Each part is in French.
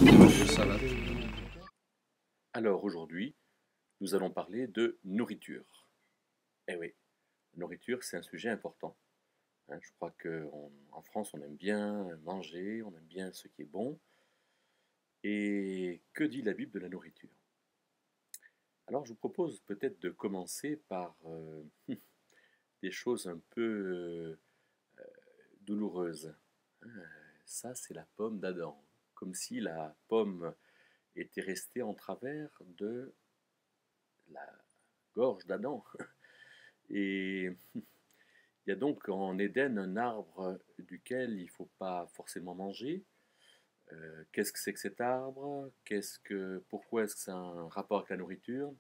Ça va. Alors aujourd'hui, nous allons parler de nourriture. Eh oui, la nourriture, c'est un sujet important, hein. Je crois qu'en France, on aime bien manger, on aime bien ce qui est bon. Et que dit la Bible de la nourriture? Alors je vous propose peut-être de commencer par des choses un peu douloureuses, hein. Ça, c'est la pomme d'Adam. Comme si la pomme était restée en travers de la gorge d'Adam. Et il y a donc en Éden un arbre duquel il ne faut pas forcément manger. Qu'est-ce que c'est que cet arbre? Pourquoi est-ce que ça a un rapport avec la nourriture?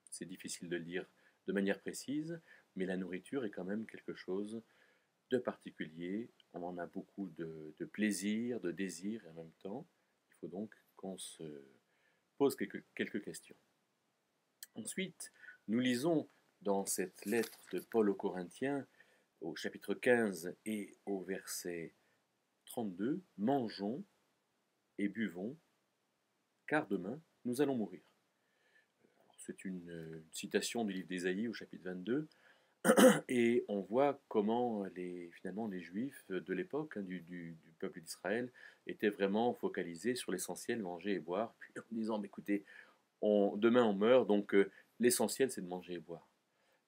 C'est difficile de le dire de manière précise, mais la nourriture est quand même quelque chose de particulier. On en a beaucoup de plaisir, de désir, et en même temps, il faut donc qu'on se pose quelques questions. Ensuite, nous lisons dans cette lettre de Paul aux Corinthiens, au chapitre 15 et au verset 32, mangeons et buvons, car demain nous allons mourir. C'est une citation du livre d'Ésaïe au chapitre 22, et on voit comment finalement les Juifs de l'époque, hein, du peuple d'Israël, étaient vraiment focalisés sur l'essentiel, manger et boire, puis en disant, écoutez, demain on meurt, donc l'essentiel c'est de manger et boire.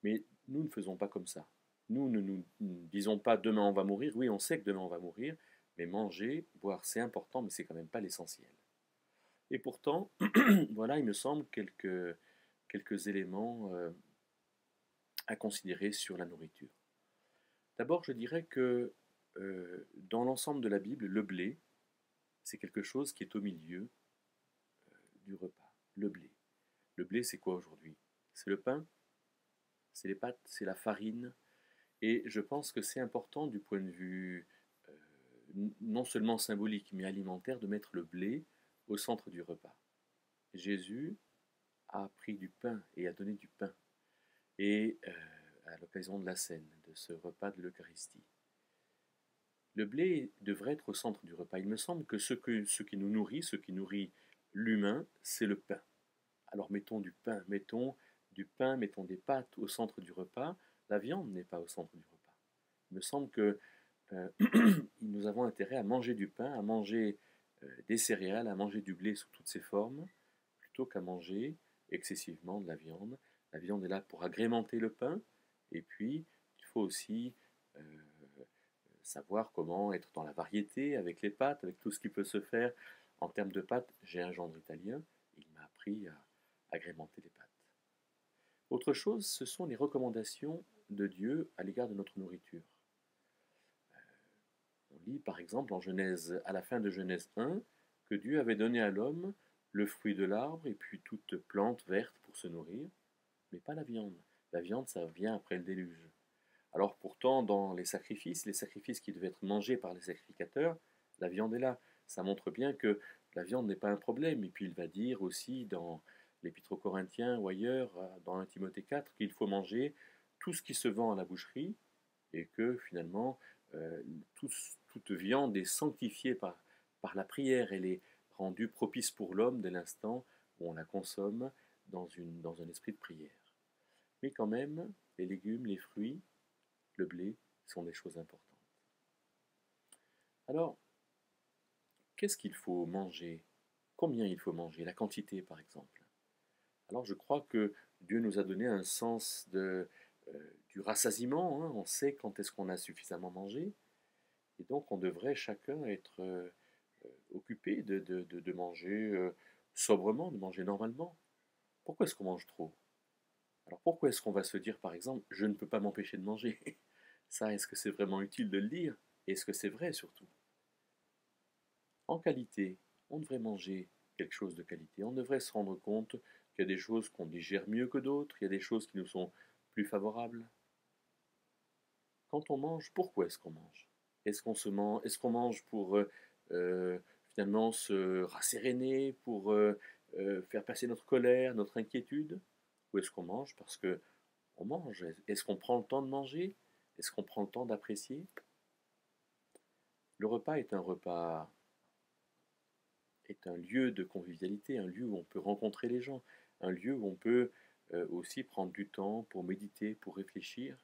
Mais nous ne faisons pas comme ça. Nous ne nous disons pas demain on va mourir. Oui, on sait que demain on va mourir, mais manger, boire, c'est important, mais c'est quand même pas l'essentiel. Et pourtant, voilà, il me semble quelques éléments à considérer sur la nourriture. D'abord, je dirais que dans l'ensemble de la Bible, le blé, c'est quelque chose qui est au milieu du repas. Le blé. Le blé, c'est quoi aujourd'hui? C'est le pain, c'est les pâtes, c'est la farine. Et je pense que c'est important du point de vue non seulement symbolique, mais alimentaire, de mettre le blé au centre du repas. Jésus a pris du pain et a donné du pain, et à l'occasion de la scène, de ce repas de l'Eucharistie. Le blé devrait être au centre du repas. Il me semble que ce qui nous nourrit, ce qui nourrit l'humain, c'est le pain. Alors mettons du pain, mettons des pâtes au centre du repas. La viande n'est pas au centre du repas. Il me semble que nous avons intérêt à manger du pain, à manger des céréales, à manger du blé sous toutes ses formes, plutôt qu'à manger excessivement de la viande. La viande est là pour agrémenter le pain, et puis il faut aussi savoir comment être dans la variété avec les pâtes, avec tout ce qui peut se faire. En termes de pâtes, j'ai un gendre italien, il m'a appris à agrémenter les pâtes. Autre chose, ce sont les recommandations de Dieu à l'égard de notre nourriture. On lit par exemple en Genèse, à la fin de Genèse 1, que Dieu avait donné à l'homme le fruit de l'arbre et puis toute plante verte pour se nourrir, mais pas la viande. La viande, ça vient après le déluge. Alors pourtant, dans les sacrifices qui devaient être mangés par les sacrificateurs, la viande est là. Ça montre bien que la viande n'est pas un problème. Et puis il va dire aussi dans l'Épître aux Corinthiens ou ailleurs, dans 1 Timothée 4, qu'il faut manger tout ce qui se vend à la boucherie, et que finalement, euh, toute viande est sanctifiée par la prière. Elle est rendue propice pour l'homme dès l'instant où on la consomme dans un esprit de prière. Mais quand même, les légumes, les fruits, le blé sont des choses importantes. Alors, qu'est-ce qu'il faut manger? Combien il faut manger? La quantité, par exemple. Alors, je crois que Dieu nous a donné un sens du rassasiement, hein. On sait quand est-ce qu'on a suffisamment mangé. Et donc, on devrait chacun être occupé de manger sobrement, de manger normalement. Pourquoi est-ce qu'on mange trop? Alors, pourquoi est-ce qu'on va se dire, par exemple, je ne peux pas m'empêcher de manger? Ça, est-ce que c'est vraiment utile de le dire? Est-ce que c'est vrai surtout? En qualité, on devrait manger quelque chose de qualité. On devrait se rendre compte qu'il y a des choses qu'on digère mieux que d'autres, il y a des choses qui nous sont plus favorables. Quand on mange, pourquoi est-ce qu'on mange? Est-ce qu'on mange pour euh, finalement se rasséréner, pour faire passer notre colère, notre inquiétude? Ou est-ce qu'on mange parce que on mange? Est-ce qu'on prend le temps de manger? Est-ce qu'on prend le temps d'apprécier? Le repas est un repas est un lieu de convivialité, un lieu où on peut rencontrer les gens, un lieu où on peut aussi prendre du temps pour méditer, pour réfléchir,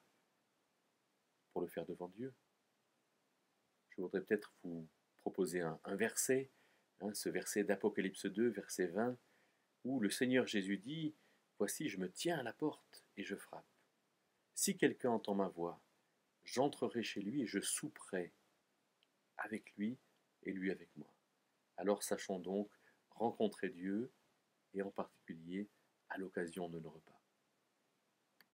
pour le faire devant Dieu. Je voudrais peut-être vous proposer un verset, hein, ce verset d'Apocalypse 2, verset 20, où le Seigneur Jésus dit, « Voici, je me tiens à la porte et je frappe. Si quelqu'un entend ma voix, j'entrerai chez lui et je souperai avec lui et lui avec moi. » Alors sachons donc rencontrer Dieu, et en particulier à l'occasion de nos repas.